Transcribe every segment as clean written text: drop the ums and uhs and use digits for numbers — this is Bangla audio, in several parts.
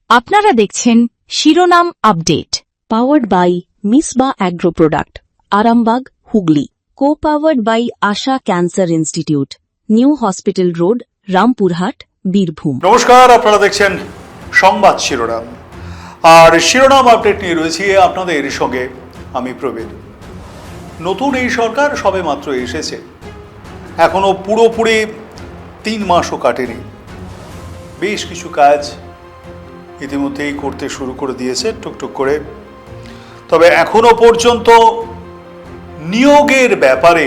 আপনারা দেখছেন শিরোনাম update, powered by Misba agro product, Arambagh, Hooghly. Co-powered by Asha cancer institute, new hospital road, Rampurhat, Birbhum. নমস্কার, আপনারা দেখছেন সংবাদ শিরোনাম। আর শিরোনাম আপডেট নিয়ে রয়েছি আপনাদের সঙ্গে আমি প্রবীর। নতুন এই সরকার সবে মাত্র এসেছে, এখনো পুরোপুরি 3 মাসও কাটেনি। বেশ কিছু কাজ ইতিমধ্যেই করতে শুরু করে দিয়েছে টুকটুক করে, তবে এখনো পর্যন্ত নিয়োগের ব্যাপারে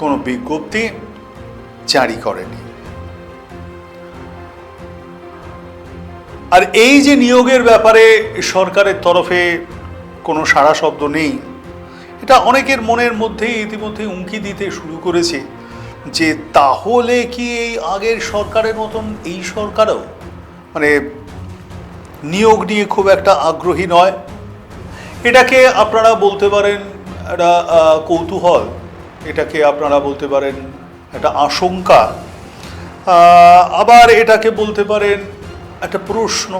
কোনো বিজ্ঞপ্তি জারি করেনি। আর এই যে নিয়োগের ব্যাপারে সরকারের তরফে কোনো সাড়া শব্দ নেই, এটা অনেকের মনের মধ্যেই ইতিমধ্যে উঁকি দিতে শুরু করেছে যে তাহলে কি এই আগের সরকারের মতন এই সরকারও মানে নিয়োগ নিয়ে খুব একটা আগ্রহী নয়। এটাকে আপনারা বলতে পারেন একটা কৌতূহল, এটাকে আপনারা বলতে পারেন একটা আশঙ্কা, আবার এটাকে বলতে পারেন একটা প্রশ্ন,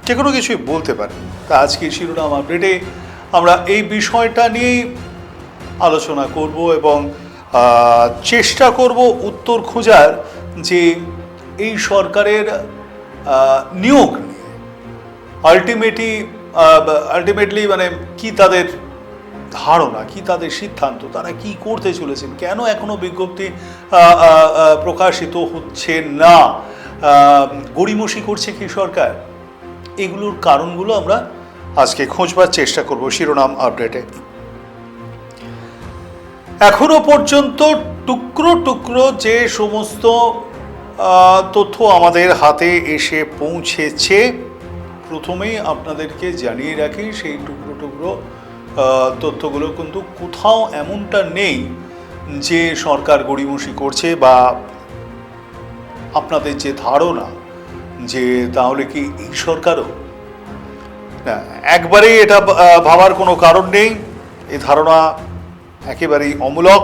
যে কোনো কিছুই বলতে পারেন। তা আজকে শিরোনাম আপডেটে আমরা এই বিষয়টা নিয়েই আলোচনা করব এবং চেষ্টা করব উত্তর খোঁজার যে এই সরকারের নিয়োগ নিয়ে আলটিমেটলি মানে কি তাদের ধারণা, কি তাদের সিদ্ধান্ত, তারা কি করতে চলেছেন, কেন এখনো বিজ্ঞপ্তি প্রকাশিত হচ্ছে না, গড়িমসি করছে কি সরকার, এগুলোর কারণগুলো আমরা আজকে খোঁজবার চেষ্টা করব শিরোনাম আপডেটে। এখনো পর্যন্ত টুকরো টুকরো যে সমস্ত তথ্য আমাদের হাতে এসে পৌঁছেছে, প্রথমেই আপনাদেরকে জানিয়ে রাখি সেই টুকরো টুকরো তথ্যগুলো কিন্তু কোথাও এমনটা নেই যে সরকার গড়িমসি করছে, বা আপনাদের যে ধারণা যে তাহলে কি এই সরকারও, না, একবারেই এটা ভাবার কোনো কারণ নেই। এই ধারণা একেবারেই অমূলক।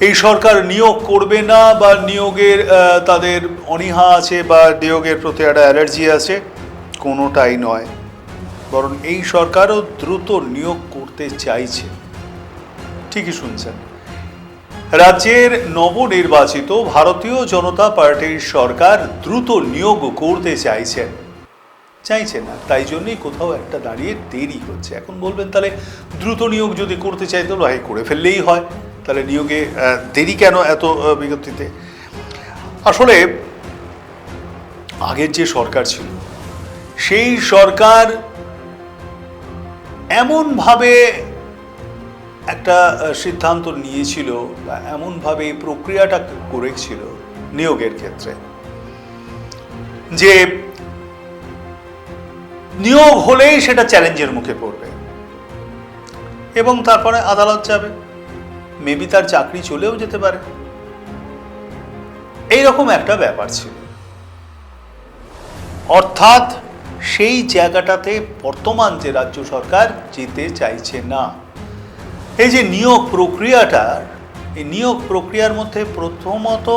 এই সরকার নিয়োগ করবে না বা নিয়োগের তাদের অনীহা আছে বা নিয়োগের প্রতি একটা অ্যালার্জি আছে, কোনোটাই নয়। বরং এই সরকারও দ্রুত নিয়োগ করতে চাইছে। ঠিকই শুনছেন, রাজ্যের নবনির্বাচিত ভারতীয় জনতা পার্টির সরকার দ্রুত নিয়োগ করতে চাইছেন না, তাই জন্যই কোথাও একটা দাঁড়িয়ে দেরি হচ্ছে। এখন বলবেন তাহলে দ্রুত নিয়োগ যদি করতে চাই তো করে ফেললেই হয়, তাহলে নিয়োগে দেরি কেন এত বিজ্ঞপ্তিতে? আসলে আগের যে সরকার ছিল সেই সরকার এমনভাবে একটা সিদ্ধান্ত নিয়েছিল বা এমনভাবে প্রক্রিয়াটা করেছিল নিয়োগের ক্ষেত্রে যে নিয়োগ হলেই সেটা চ্যালেঞ্জের মুখে পড়বে এবং তারপরে আদালত যাবে, মেবি তার চাকরি চলেও যেতে পারে, এইরকম একটা ব্যাপার ছিল। অর্থাৎ সেই জায়গাটাতে বর্তমান যে রাজ্য সরকার যেতে চাইছে না। এই যে নিয়োগ প্রক্রিয়াটা, এই নিয়োগ প্রক্রিয়ার মধ্যে প্রথমত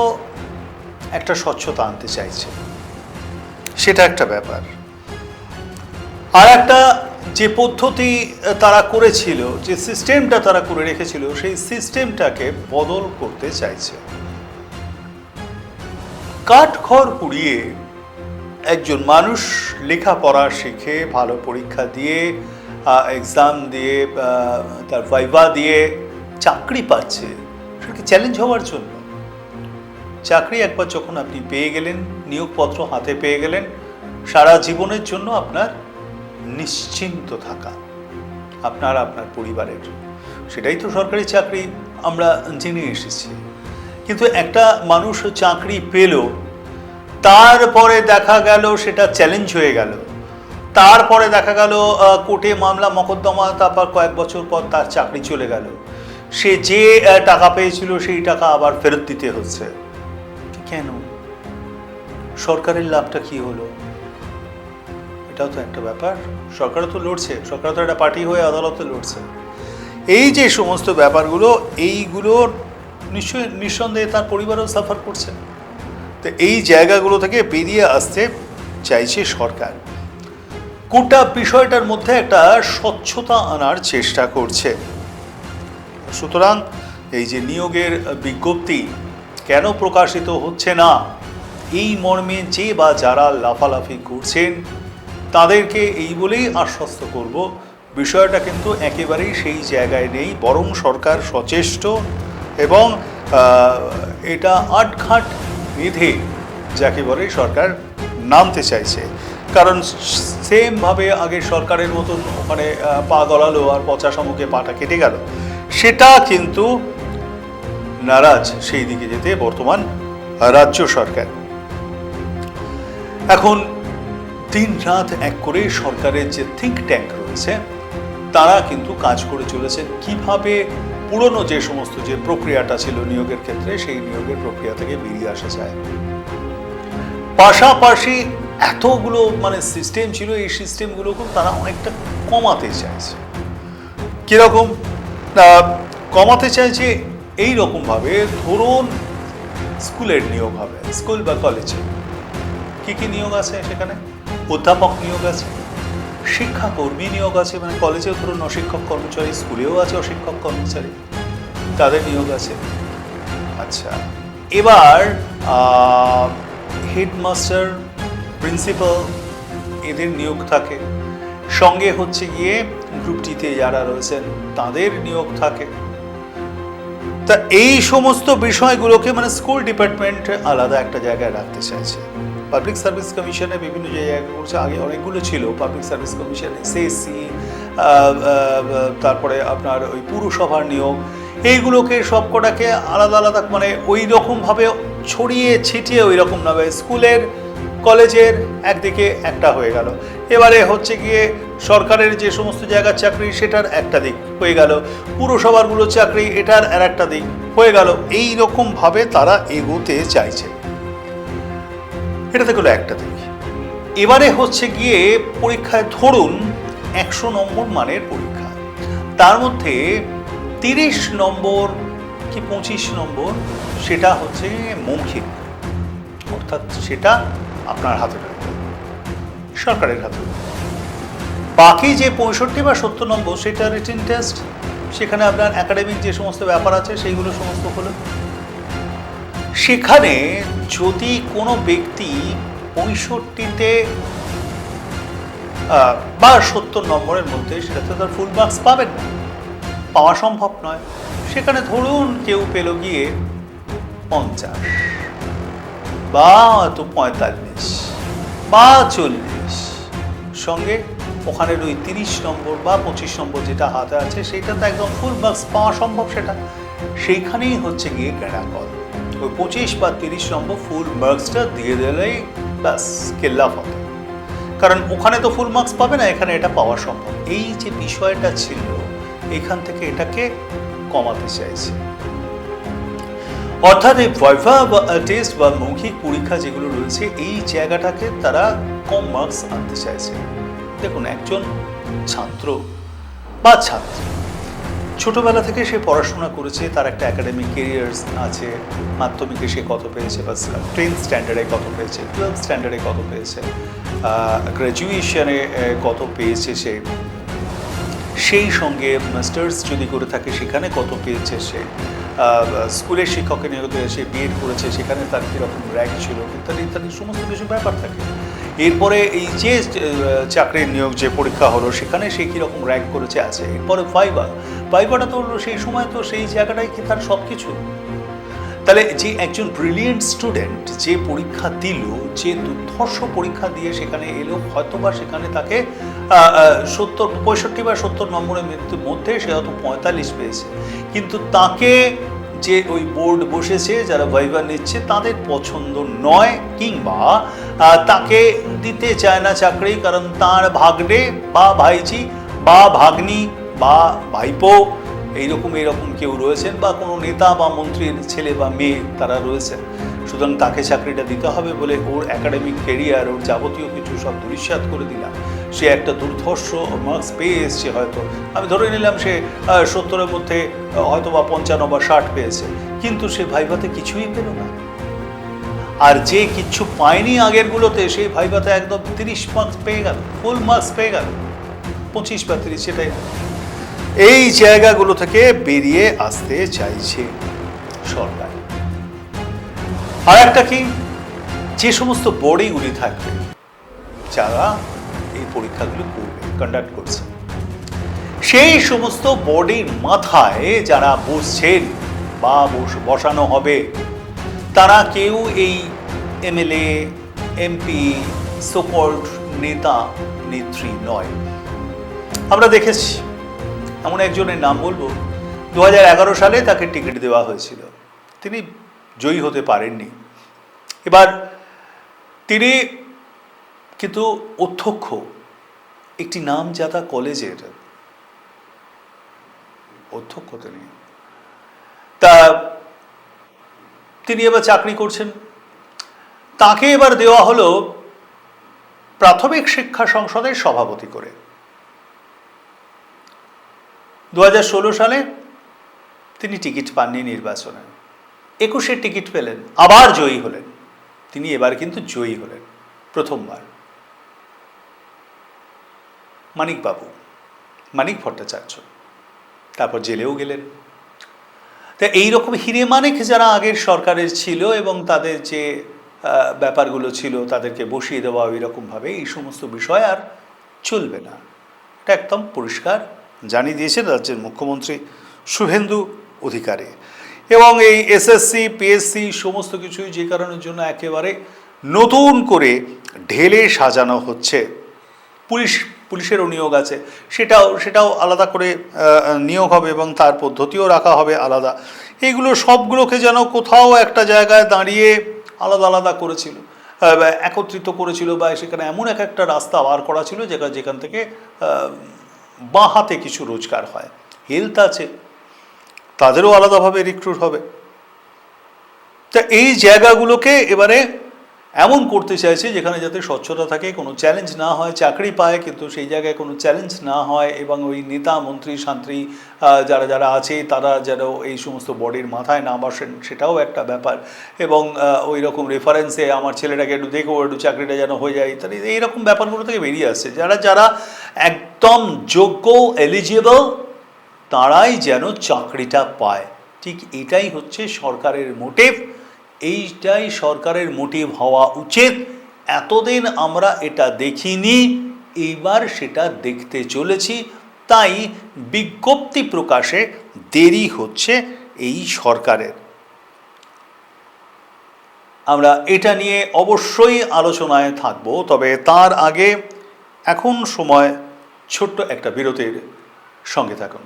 একটা স্বচ্ছতা আনতে চাইছে, সেটা একটা ব্যাপার। আর একটা যে পদ্ধতি তারা করেছিল, যে সিস্টেমটা তারা করে রেখেছিল, সেই সিস্টেমটাকে বদল করতে চাইছে। কাঠখড় পুড়িয়ে একজন মানুষ লেখাপড়া শিখে ভালো পরীক্ষা দিয়ে এক্সাম দিয়ে তার ভাইভা দিয়ে চাকরি পাচ্ছে, সেটাকে চ্যালেঞ্জ হওয়ার জন্য। চাকরি একবার যখন আপনি পেয়ে গেলেন, নিয়োগপত্র হাতে পেয়ে গেলেন, সারা জীবনের জন্য আপনার নিশ্চিন্ত থাকা, আপনার পরিবারের, সেটাই তো সরকারি চাকরি আমরা জেনে এসেছি। কিন্তু একটা মানুষ চাকরি পেল, তারপরে দেখা গেল সেটা চ্যালেঞ্জ হয়ে গেল, তারপরে দেখা গেল কোর্টে মামলা মকদ্দমা, তারপর কয়েক বছর পর তার চাকরি চলে গেল, সে যে টাকা পেয়েছিল সেই টাকা আবার ফেরত দিতে হচ্ছে। কেন? সরকারের লাভটা কি হলো? এটাও তো একটা ব্যাপার। সরকারও তো লড়ছে, সরকার তো একটা পার্টি হয়ে আদালতে লড়ছে। এই যে সমস্ত ব্যাপারগুলো, এইগুলোর নিঃসন্দেহে তার পরিবারও সাফার করছে। তো এই জায়গাগুলো থেকে বেরিয়ে আসতে চাইছে সরকার। গোটা বিষয়টার মধ্যে একটা স্বচ্ছতা আনার চেষ্টা করছে। সুতরাং এই যে নিয়োগের বিজ্ঞপ্তি কেন প্রকাশিত হচ্ছে না, এই মর্মে যে বা যারা লাফালাফি করছেন তাদেরকে এই বলেই আশ্বস্ত করব, বিষয়টা কিন্তু একেবারেই সেই জায়গায় নেই, বরং সরকার সচেষ্ট এবং এটা আটঘাট বেঁধে যাকে বলে সরকার নামতে চাইছে। কারণ সেমভাবে আগে সরকারের মতন ওখানে পা গলালো আর পচা শামুকে পাটা কেটে গেল, সেটা কিন্তু নারাজ সেই দিকে যেতে বর্তমান রাজ্য সরকার। এখন দিন রাত এক করে সরকারের যে থিঙ্ক ট্যাঙ্ক রয়েছে তারা কিন্তু কাজ করে চলেছে কিভাবে পুরনো যে সমস্ত যে প্রক্রিয়াটা ছিল নিয়োগের ক্ষেত্রে সেই নিয়োগের প্রক্রিয়া থেকে বেরিয়ে আসা যায়। পাশাপাশি এতগুলো মানে সিস্টেম ছিল, এই সিস্টেমগুলোকে তারা অনেকটা কমাতে চাইছে। কিরকম কমাতে চাইছে? এই রকমভাবে ধরুন স্কুলের নিয়োগ হবে, স্কুল বা কলেজে কি কি নিয়োগ আছে? সেখানে অধ্যাপক নিয়োগ আছে, শিক্ষাকর্মী নিয়োগ আছে, মানে কলেজেও ধরুন অশিক্ষক কর্মচারী, স্কুলেও আছে অশিক্ষক কর্মচারী, তাদের নিয়োগ আছে। আচ্ছা, এবার হেডমাস্টার, প্রিন্সিপাল এদের নিয়োগ থাকে, সঙ্গে হচ্ছে গিয়ে গ্রুপ টিতে যারা রয়েছেন তাদের নিয়োগ থাকে। তা এই সমস্ত বিষয়গুলোকে মানে স্কুল ডিপার্টমেন্ট আলাদা একটা জায়গায় রাখতে চাইছে। পাবলিক সার্ভিস কমিশনে বিভিন্ন জায়গায় করছে, আগে অনেকগুলো ছিল পাবলিক সার্ভিস কমিশন, এসএসসি, তারপরে আপনার ওই পুরসভার নিয়োগ, এইগুলোকে সবকটাকে আলাদা আলাদা মানে ওই রকমভাবে ছড়িয়ে ছিটিয়ে ওই রকম ভাবে স্কুলের কলেজের একদিকে একটা হয়ে গেল, এবারে হচ্ছে গিয়ে সরকারের যে সমস্ত জায়গার চাকরি সেটার একটা দিক হয়ে গেল, পুরসভারগুলোর চাকরি এটার আর একটা দিক হয়ে গেল। এই রকমভাবে তারা এগোতে চাইছে। এটা থেকে একটা দিক। এবারে হচ্ছে গিয়ে পরীক্ষায় ধরুন 100 নম্বর মানের পরীক্ষা, তার মধ্যে 30 নম্বর কি 25 নম্বর সেটা হচ্ছে মৌখিক, অর্থাৎ সেটা আপনার হাতে রয়েছে, সরকারের হাতে। বাকি যে 65 বা 70 নম্বর সেটা রিটেন টেস্ট, সেখানে আপনার একাডেমিক যে সমস্ত ব্যাপার আছে সেইগুলো সমস্ত হলো। সেখানে যদি কোনো ব্যক্তি 65-তে বা 70 নম্বরের মধ্যে, সেটাতে তার ফুল মার্কস পাবেন না, পাওয়া সম্ভব নয়। সেখানে ধরুন কেউ পেল গিয়ে 50 বা হয়তো 45 বা 40, সঙ্গে ওখানের ওই 30 নম্বর বা 25 নম্বর যেটা হাতে আছে সেটা তো একদম ফুল মার্কস পাওয়া সম্ভব। সেটা সেইখানেই হচ্ছে গিয়ে গ্যাড়াকল, ওই 25 বা 30 নম্বর ফুল মার্কসটা দিয়ে দিলেই ব্যাস কেল্লা ফতে, কারণ ওখানে তো ফুল মার্কস পাবে না, এখানে এটা পাওয়া সম্ভব। এই যে বিষয়টা ছিল এখান থেকে এটাকে কমাতে চাইছে। অর্থাৎ এই ভাইভা বা টেস্ট বা মৌখিক পরীক্ষা যেগুলো রয়েছে এই জায়গাটাকে তারা কম মার্কস আনতে চাইছে। দেখুন, একজন ছাত্র বা ছাত্রী ছোটবেলা থেকে সে পড়াশোনা করেছে, তার একটা একাডেমিক কেরিয়ার আছে, মাধ্যমিকে সে কত পেয়েছে বা 10th স্ট্যান্ডার্ডে কত পেয়েছে, 12th স্ট্যান্ডার্ডে কত পেয়েছে, গ্র্যাজুয়েশনে কত পেয়েছে সে, সেই সঙ্গে মাস্টার্স যদি করে থাকে সেখানে কত পেয়েছে সে, স্কুলের শিক্ষকের নিয়োগে সে বিএড করেছে সেখানে তার কীরকম র্যাঙ্ক ছিল ইত্যাদি ইত্যাদি সমস্ত কিছু ব্যাপার থাকে। এরপরে এই যে চাকরির নিয়োগ যে পরীক্ষা হলো সেখানে সে কীরকম র্যাঙ্ক করেছে আছে। এরপরে ভাইভাটা তো সেই সময় তো সেই জায়গাটাই কি তার সব কিছু। তাহলে যে একজন ব্রিলিয়েন্ট স্টুডেন্ট যে পরীক্ষা দিল, যে দুর্ধর্ষ পরীক্ষা দিয়ে সেখানে এলো, হয়তোবা সেখানে তাকে 65 বা 70 নম্বরের মধ্যে সে হয়তো 45 পেয়েছে, কিন্তু তাকে যে ওই বোর্ড বসেছে যারা ভাইভা নিচ্ছে তাদের পছন্দ নয়, কিংবা তাকে দিতে চায় না চাকরি, কারণ তার ভাগ্নে বা ভাইজি বা ভাগ্নি বা ভাইপো এইরকম কেউ রয়েছেন, বা কোনো নেতা বা মন্ত্রীর ছেলে বা মেয়ে তারা রয়েছেন। সুতরাং তাকে চাকরিটা দিতে হবে বলে ওর একাডেমিক কেরিয়ার, ওর যাবতীয় কিছু সব ধূলিসাৎ করে দিলাম। সে একটা দুর্ধর্ষ মার্কস পেয়ে এসছে, হয়তো আমি ধরে নিলাম সে 70-এর মধ্যে হয়তো বা 55 বা 60 পেয়েছে, কিন্তু সে ভাইভাতে কিছুই পেল না। আর যে কিচ্ছু পায়নি আগেরগুলোতে সেই ভাইভাতে একদম 30 মার্কস পেয়ে গেল, ফুল মার্কস পেয়ে গেল, 25 বা 30, সেটাই। এই জায়গাগুলো থেকে বেরিয়ে আসতে চাইছে সরকার। আর একটা কি, যে সমস্ত বডিগুলি থাকবে যারা এই পরীক্ষাগুলো করবে, কন্ডাক্ট করছে, সেই সমস্ত বডির মাথায় যারা বসছেন বা বসানো হবে, তারা কেউ এই এমএলএ, এমপি, সোকল্ড নেতা নেত্রী নয়। আমরা দেখেছি, এমন একজনের নাম বলবো, 2011 সালে তাকে টিকিট দেওয়া হয়েছিল, তিনি জয়ী হতে পারেননি। এবার তিনি কিন্তু অধ্যক্ষ একটি নামজাদা কলেজের অধ্যক্ষ তিনি, তা তিনি এবার চাকরি করছেন। তাকে এবার দেওয়া হলো প্রাথমিক শিক্ষা সংসদের সভাপতি করে। 2016 সালে তিনি টিকিট পাননি নির্বাচনে, 21-এ টিকিট পেলেন, আবার জয়ী হলেন। তিনি এবার কিন্তু জয়ী হলেন প্রথমবার। মানিক ভট্টাচার্য, তারপর জেলেও গেলেন। তা এইরকম হিরে মানিক যারা আগের সরকারের ছিল এবং তাদের যে ব্যাপারগুলো ছিল তাদেরকে বসিয়ে দেওয়া ওইরকমভাবে, এই সমস্ত বিষয় আর চলবে না, এটা একদম পরিষ্কার জানিয়ে দিয়েছেন রাজ্যের মুখ্যমন্ত্রী শুভেন্দু অধিকারী। এবং এই এসএসসি, পিএসসি সমস্ত কিছুই যে কারণের জন্য একেবারে নতুন করে ঢেলে সাজানো হচ্ছে। পুলিশেরও নিয়োগ আছে, সেটাও আলাদা করে নিয়োগ হবে এবং তার পদ্ধতিও রাখা হবে আলাদা। এইগুলো সবগুলোকে যেন কোথাও একটা জায়গায় দাঁড়িয়ে আলাদা আলাদা করেছিল, একত্রিত করেছিল, বা সেখানে এমন একটা রাস্তা বার করা ছিল যেখান থেকে বাঁ হাতে কিছু রোজগার হয়। হেলথ আছে, তাদেরও আলাদাভাবে রিক্রুট হবে। তা এই জায়গাগুলোকে এবারে এমন করতে চাইছে যেখানে যাতে স্বচ্ছতা থাকে, কোনো চ্যালেঞ্জ না হয়, চাকরি পায় কিন্তু সেই জায়গায় কোনো চ্যালেঞ্জ না হয়, এবং ওই নেতা মন্ত্রী শান্ত্রী যারা আছে তারা যেন এই সমস্ত বডির মাথায় না বসেন, সেটাও একটা ব্যাপার। এবং ওই রকম রেফারেন্সে আমার ছেলেটাকে একটু দেখো, একটু চাকরিটা যেন হয়ে যায়, তাহলে এইরকম ব্যাপারগুলো থেকে বেরিয়ে আসছে। যারা একদম যোগ্য, এলিজিবল, তারাই যেন চাকরিটা পায়। ঠিক এটাই হচ্ছে সরকারের মোটিভ, এইটাই সরকারের মোটিভ হওয়া উচিত। এতদিন আমরা এটা দেখিনি, এইবার সেটা দেখতে চলেছি, তাই বিজ্ঞপ্তি প্রকাশে দেরি হচ্ছে এই সরকারের। আমরা এটা নিয়ে অবশ্যই আলোচনায় থাকব, তবে তার আগে এখন সময় ছোট্ট একটা বিরতির। সঙ্গে থাকুন।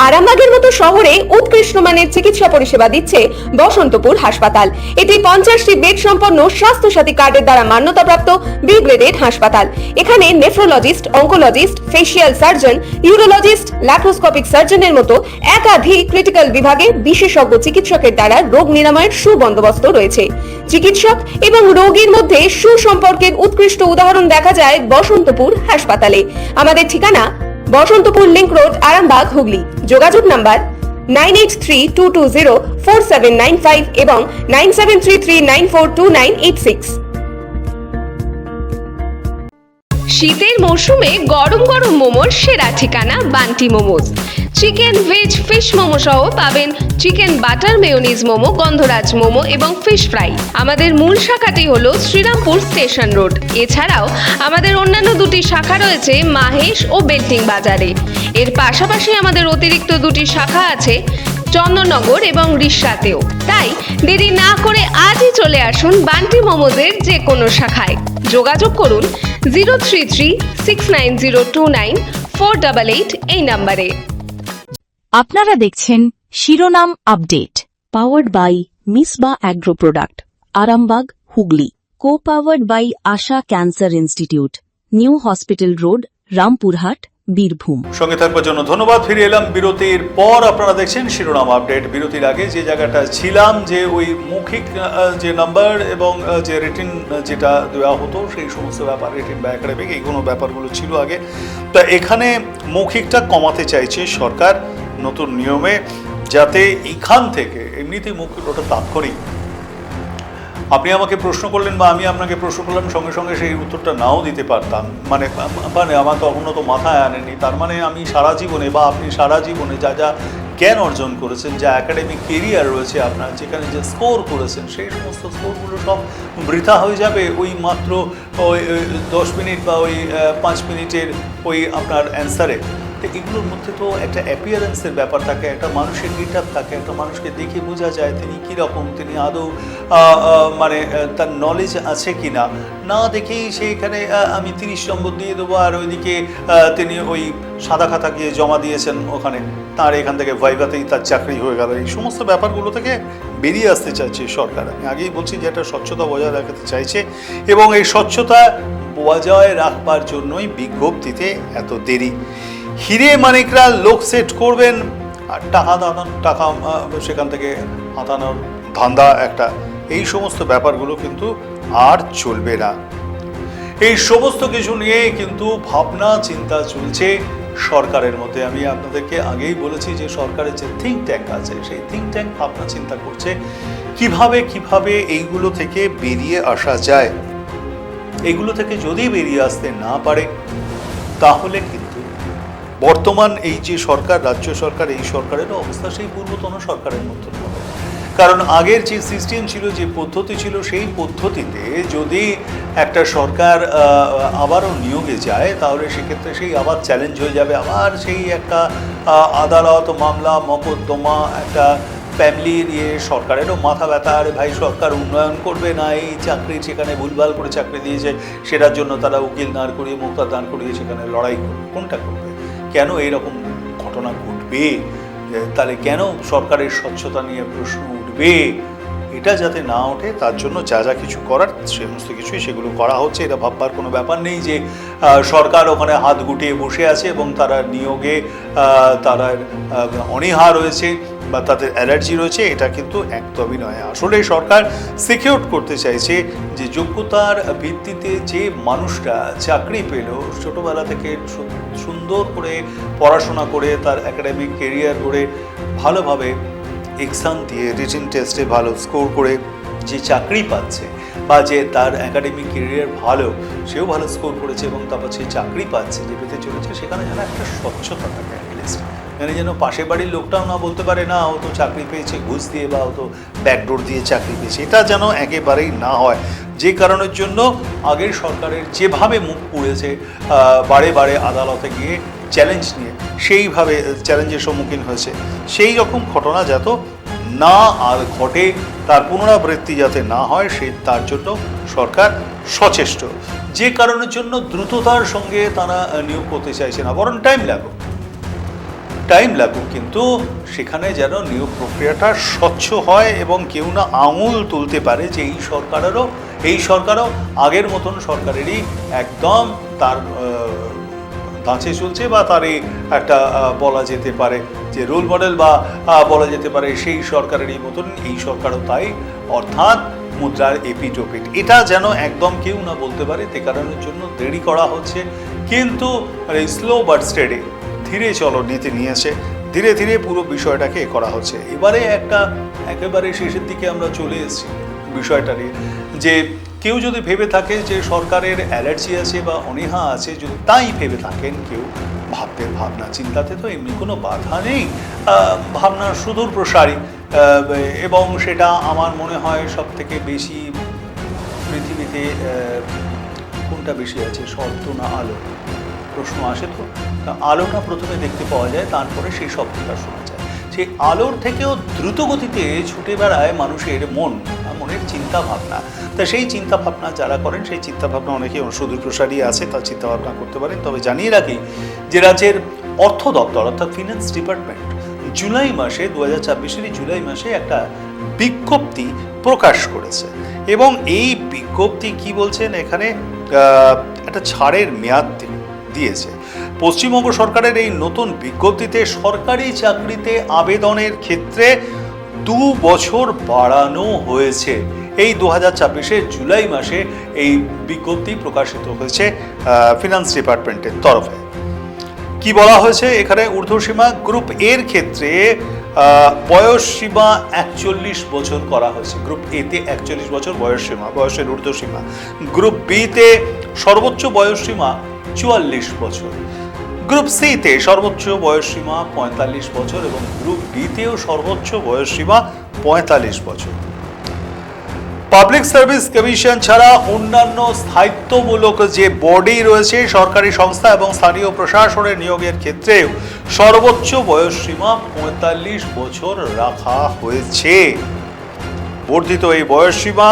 আরামবাগের মতো শহরে উৎকৃষ্ট মানের চিকিৎসা পরিষেবা দিচ্ছে বসন্তপুর হাসপাতাল। এটি 50টি বেড সম্পন্ন স্বাস্থ্যসাথী কার্ডের দ্বারা মান্যতাপ্রাপ্ত বি গ্রেডেড হাসপাতাল। এখানে nephrologist, oncologist, facial surgeon, urologist, laparoscopic সার্জনের মতো একাধিক ক্রিটিক্যাল বিভাগে বিশেষজ্ঞ চিকিৎসকের দ্বারা রোগ নিরাময়ের সুবন্দোবস্ত রয়েছে। চিকিৎসক এবং রোগীর মধ্যে সুসম্পর্কের উৎকৃষ্ট উদাহরণ দেখা যায় বসন্তপুর হাসপাতালে। আমাদের ঠিকানা বসন্তপুর লিংক রোড, আরামবাগ, হুগলি। যোগাযোগ নাম্বার 9832204795 এবং 9733942986। শীতের মৌসুমে গরম গরম মোমোর সেরা ঠিকানা Bunty momos. Chicken, veg, fish momo সহ পাবেন চিকেন বাটার মেয়োনিজ মোমো, গন্ধরাজ মোমো এবং ফিশ ফ্রাই। আমাদের মূল শাখাটি হলো শ্রীরামপুর স্টেশন রোড। এছাড়াও আমাদের অন্যান্য দুটি শাখা রয়েছে মাহেশ ও বেল্টিং বাজারে। এর পাশাপাশি আমাদের অতিরিক্ত দুটি শাখা আছে চন্দননগর এবং রিষড়াতেও। তাই দেরি না করে আজই চলে আসুন বান্টি মোমোজের যে কোনো শাখায়। যোগাযোগ করুন 03369029488 এই নম্বরে। আপনারা দেখছেন শিরোনাম update, powered by Misba agro product, Arambagh, Hooghly. Co powered by Asha cancer institute, new hospital road, Rampurhat, Birbhum. সঙ্গে থাকবার জন্য ধন্যবাদ। ফিরে এলাম বিরতির পর। আপনারা দেখছেন শিরোনাম আপডেট। বিরতির আগে যে জায়গাটা ছিলাম, যে ওই মৌখিক যে নাম্বার এবং যে রিটিন যেটা দেওয়া হতো সেই সমস্ত ব্যাপার, রিটিন বা একাডেমিক, এই কোনো ব্যাপারগুলো ছিল আগে। তা এখানে মৌখিকটা কমাতে চাইছে সরকার নতুন নিয়মে, যাতে এখান থেকে এমনিতেই মৌখিক ওটা তাৎক্ষণিক, আপনি আমাকে প্রশ্ন করলেন বা আমি আপনাকে প্রশ্ন করলাম, সঙ্গে সঙ্গে সেই উত্তরটা নাও দিতে পারতাম, মানে আমার তখনও তো মাথায় আনেনি। তার মানে আমি সারা জীবনে বা আপনি সারা জীবনে যা যা জ্ঞান অর্জন করেছেন, যা একাডেমিক কেরিয়ার রয়েছে আপনার, যেখানে যে স্কোর করেছেন, সেই সমস্ত স্কোরগুলো সব বৃথা হয়ে যাবে ওই মাত্র ওই 10 মিনিট বা ওই 5 মিনিটের ওই আপনার অ্যান্সারে। তো এগুলোর মধ্যে তো একটা অ্যাপিয়ারেন্সের ব্যাপার থাকে, একটা মানুষের গেট আপ থাকে, একটা মানুষকে দেখে বোঝা যায় তিনি কীরকম, তিনি আদৌ মানে তার নলেজ আছে কি না। না দেখেই সেইখানে আমি 30 নম্বর দিয়ে দেবো, আর ওইদিকে তিনি ওই সাদা খাতা গিয়ে জমা দিয়েছেন ওখানে, তার এখান থেকে ভাইভাতেই তার চাকরি হয়ে গেল। এই সমস্ত ব্যাপারগুলো থেকে বেরিয়ে আসতে চাইছে সরকার। আমি আগেই বলছি যে একটা স্বচ্ছতা বজায় রাখতে চাইছে, এবং এই স্বচ্ছতা বজায় রাখবার জন্যই বিজ্ঞপ্তিতে এত দেরি। হিরে মানিকরা লোক সেট করবেন আর টাকা সেখান থেকে হাতানোর ধান্দা একটা, এই সমস্ত ব্যাপারগুলো কিন্তু আর চলবে না। এই সমস্ত কিছু নিয়ে কিন্তু ভাবনা চিন্তা চলছে সরকারের মধ্যে। আমি আপনাদেরকে আগেই বলেছি যে সরকারের যে থিঙ্ক ট্যাঙ্ক আছে, সেই থিঙ্ক ট্যাঙ্ক ভাবনা চিন্তা করছে কিভাবে এইগুলো থেকে বেরিয়ে আসা যায়। এগুলো থেকে যদি বেরিয়ে আসতে না পারে, তাহলে কিন্তু বর্তমান এই যে সরকার, রাজ্য সরকার, এই সরকারেরও অবস্থা সেই পূর্বতন সরকারের মতো হবে। কারণ আগের যে সিস্টেম ছিল, যে পদ্ধতি ছিল, সেই পদ্ধতিতে যদি একটা সরকার আবারও নিয়োগে যায়, তাহলে সেক্ষেত্রে সেই আবার চ্যালেঞ্জ হয়ে যাবে, আবার সেই একটা আদালত, মামলা, মকদ্দমা, একটা ফ্যামিলি নিয়ে সরকারেরও মাথা ব্যথা। আরে ভাই, সরকার উন্নয়ন করবে না, এই চাকরি সেখানে ভুলভাল করে চাকরি দিয়েছে, সেটার জন্য তারা উকিল দাঁড় করিয়ে, মোক্তার দাঁড় করিয়ে সেখানে লড়াই করবে। কোনটা করবে? কেন এরকম ঘটনা ঘটবে? তাহলে কেন সরকারের স্বচ্ছতা নিয়ে প্রশ্ন উঠবে? এটা যাতে না ওঠে তার জন্য যা যা কিছু করার সমস্ত কিছুই সেগুলো করা হচ্ছে। এটা ভাববার কোনো ব্যাপার নেই যে সরকার ওখানে হাত গুটিয়ে বসে আছে এবং তারা নিয়োগে তারা অনীহা রয়েছে বা তাদের অ্যালার্জি রয়েছে, এটা কিন্তু একদমই নয়। আসলে সরকার সিকিউর করতে চাইছে যে যোগ্যতার ভিত্তিতে যে মানুষটা চাকরি পেল, ছোটোবেলা থেকে সুন্দর করে পড়াশোনা করে, তার একাডেমিক কেরিয়ার করে, ভালোভাবে এক্সাম দিয়ে, রিটেন টেস্টে ভালো স্কোর করে যে চাকরি পাচ্ছে, বা যে তার একাডেমিক কেরিয়ার ভালো, সেও ভালো স্কোর করেছে এবং তারপর সে চাকরি পাচ্ছে, যে পেতে চলেছে, সেখানে যেন একটা স্বচ্ছতা থাকে অ্যাটলিস্ট। মানে যেন পাশের বাড়ির লোকটাও না বলতে পারে না ও তো চাকরি পেয়েছে ঘুষ দিয়ে, বা ও তো ব্যাকডোর দিয়ে চাকরি পেয়েছে। এটা যেন একেবারেই না হয়। যে কারণের জন্য আগের সরকারের যেভাবে মুখ পুড়েছে বারে বারে আদালতে গিয়ে চ্যালেঞ্জ নিয়ে, সেইভাবে চ্যালেঞ্জের সম্মুখীন হয়েছে, সেই রকম ঘটনা যাতে না আর ঘটে, তার পুনরাবৃত্তি যাতে না হয়, তার জন্য সরকার সচেষ্ট। যে কারণের জন্য দ্রুততার সঙ্গে তারা নিয়োগ করতে চাইছে না, বরং টাইম লাগুক, কিন্তু সেখানে যেন নিয়োগ প্রক্রিয়াটা স্বচ্ছ হয় এবং কেউ না আঙুল তুলতে পারে যে এই সরকারও আগের মতন সরকারেরই একদম তার ধাঁচে চলছে, বা তারই একটা বলা যেতে পারে যে রোল মডেল, বা বলা যেতে পারে সেই সরকারেরই মতন এই সরকারও তাই, অর্থাৎ মুদ্রার এপিটোপিট। এটা যেন একদম কেউ না বলতে পারে, তে কারণের জন্য দেরি করা হচ্ছে। কিন্তু স্লো বাট স্টেডি, ধীরে চলো নীতি নিয়েছে, ধীরে ধীরে পুরো বিষয়টাকে করা হচ্ছে। এবারে একেবারে শেষের দিকে আমরা চলে এসেছি বিষয়টা নিয়ে, যে কেউ যদি ভেবে থাকে যে সরকারের অ্যালার্জি আছে বা অনীহা আছে, যদি তাই ভেবে থাকেন কেউ, ভাবনা চিন্তাতে তো এমনি কোনো বাধা নেই, ভাবনার সুদূর প্রসারী, এবং সেটা আমার মনে হয় সব থেকে বেশি পৃথিবীতে কোনটা বেশি আছে, শব্দ না আলো? প্রশ্ন আসে তো। আলোটা প্রথমে দেখতে পাওয়া যায়, তারপরে সেই শব্দটা শোনা যায়। সেই আলোর থেকেও দ্রুত গতিতে ছুটে বেড়ায় মানুষের মনের চিন্তা ভাবনা। তা সেই চিন্তা ভাবনা যারা করেন, সেই চিন্তা ভাবনা অনেকে সুদূর প্রসারী আছে, তার চিন্তা ভাবনা করতে পারেন। তবে জানিয়ে রাখি যে রাজ্যের অর্থ দপ্তর অর্থাৎ ফিনান্স ডিপার্টমেন্ট জুলাই মাসে, 2024 জুলাই মাসে একটা বিজ্ঞপ্তি প্রকাশ করেছে, এবং এই বিজ্ঞপ্তি কি বলছেন, এখানে একটা ছাড়ের মেয়াদ দিয়েছে। পশ্চিমবঙ্গ সরকারের এই নতুন বিজ্ঞপ্তিতে সরকারি চাকরিতে আবেদনের ক্ষেত্রে 2 বছর বাড়ানো হয়েছে। এই 2024 জুলাই মাসে এই বিজ্ঞপ্তি প্রকাশিত হয়েছে ফিনান্স ডিপার্টমেন্টের তরফে। কি বলা হয়েছে এখানে? ঊর্ধ্বসীমা গ্রুপ এর ক্ষেত্রে বয়স সীমা 41 বছর করা হয়েছে। গ্রুপ এ তে 41 বছর বয়সের ঊর্ধ্বসীমা। গ্রুপ বি তে সর্বোচ্চ বয়স সীমা 44 বছর। গ্রুপ সি তে সর্বোচ্চ বয়স সীমা 45 বছর এবং গ্রুপ ডি তেও সর্বোচ্চ বয়স সীমা 45 বছর। পাবলিক সার্ভিস কমিশন ছাড়া অন্যান্য স্থায়িত্বমূলক যে বডি রয়েছে, সরকারি সংস্থা এবং স্থানীয় প্রশাসনের নিয়োগের ক্ষেত্রেও সর্বোচ্চ বয়স সীমা 45 বছর রাখা হয়েছে। বর্ধিত এই বয়স সীমা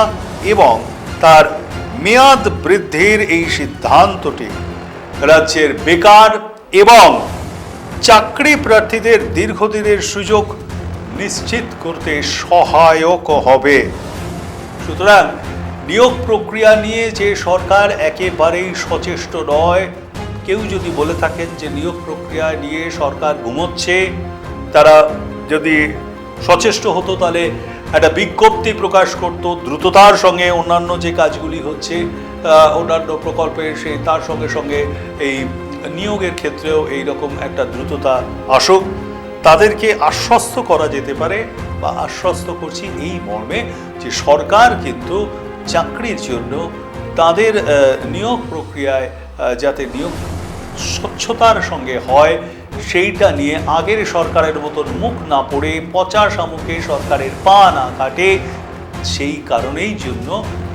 এবং তার মেয়াদ বৃদ্ধির এই সিদ্ধান্তটি রাজ্যের বেকার এবং চাকরি প্রার্থীদের দীর্ঘদিনের সুযোগ নিশ্চিত করতে সহায়ক হবে। সুতরাং নিয়োগ প্রক্রিয়া নিয়ে যে সরকার একেবারেই সচেষ্ট নয়, কেউ যদি বলে থাকেন যে নিয়োগ প্রক্রিয়া নিয়ে সরকার ঘুমোচ্ছে, তারা যদি সচেষ্ট হতো তাহলে একটা বিজ্ঞপ্তি প্রকাশ করত, দ্রুততার সঙ্গে অন্যান্য যে কাজগুলি হচ্ছে অন্যান্য প্রকল্পের সেই তার সঙ্গে সঙ্গে এই নিয়োগের ক্ষেত্রেও এই রকম একটা দ্রুততা আসুক, তাদেরকে আশ্বস্ত করা যেতে পারে বা আশ্বস্ত করছি এই মর্মে যে সরকার কিন্তু চাকরির জন্য তাদের নিয়োগ প্রক্রিয়ায় যাতে নিয়োগ স্বচ্ছতার সঙ্গে হয় সেইটা নিয়ে আগের সরকারের মতন মুখ না পড়ে পচা শামুকে সরকারের পা না কাটে, সেই কারণেই জন্য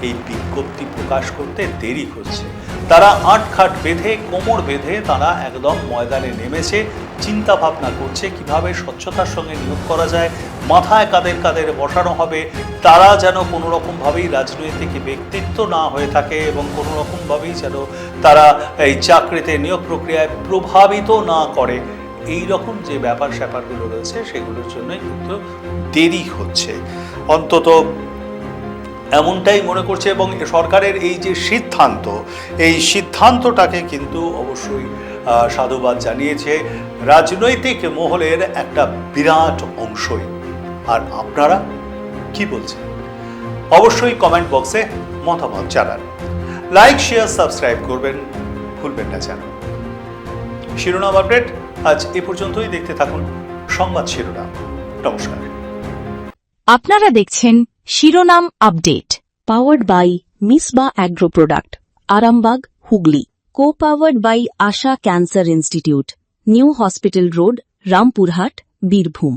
এই বিজ্ঞপ্তি প্রকাশ করতে দেরি হচ্ছে। তারা আটখাট বেঁধে কোমর বেঁধে তারা একদম ময়দানে নেমেছে, চিন্তা ভাবনা করছে কিভাবে স্বচ্ছতার সঙ্গে নিয়োগ করা যায়, মাথায় কাদের কাদের বসানো হবে, তারা যেন কোনো রকমভাবেই রাজনৈতিক ব্যক্তিত্ব না হয়ে থাকে এবং কোনো রকমভাবেই যেন তারা এই চাকরিতে নিয়োগ প্রক্রিয়ায় প্রভাবিত না করে। এই রকম যে ব্যাপার স্যাপারগুলো রয়েছে সেগুলোর জন্যই কিন্তু দেরি হচ্ছে, অন্তত এমনটাই মনে করছে। এবং সরকারের এই যে সিদ্ধান্ত, এই সিদ্ধান্তটাকে কিন্তু অবশ্যই সাধুবাদ জানিয়েছে রাজনৈতিক মহলের একটা বিরাট অংশই। আর আপনারা কি বলছেন অবশ্যই কমেন্ট বক্সে মতামত জানান। লাইক, শেয়ার, সাবস্ক্রাইব করবেন ভুলবেন না যেন। শিরোনাম আপডেট আজ এ পর্যন্তই। দেখতে থাকুন সংবাদ শিরোনাম। নমস্কার। আপনারা দেখছেন শিরোনাম update, powered by Misba agro product, Arambagh, Hooghly. Co-powered by Asha Cancer Institute, New Hospital Road, Rampurhat, Birbhum.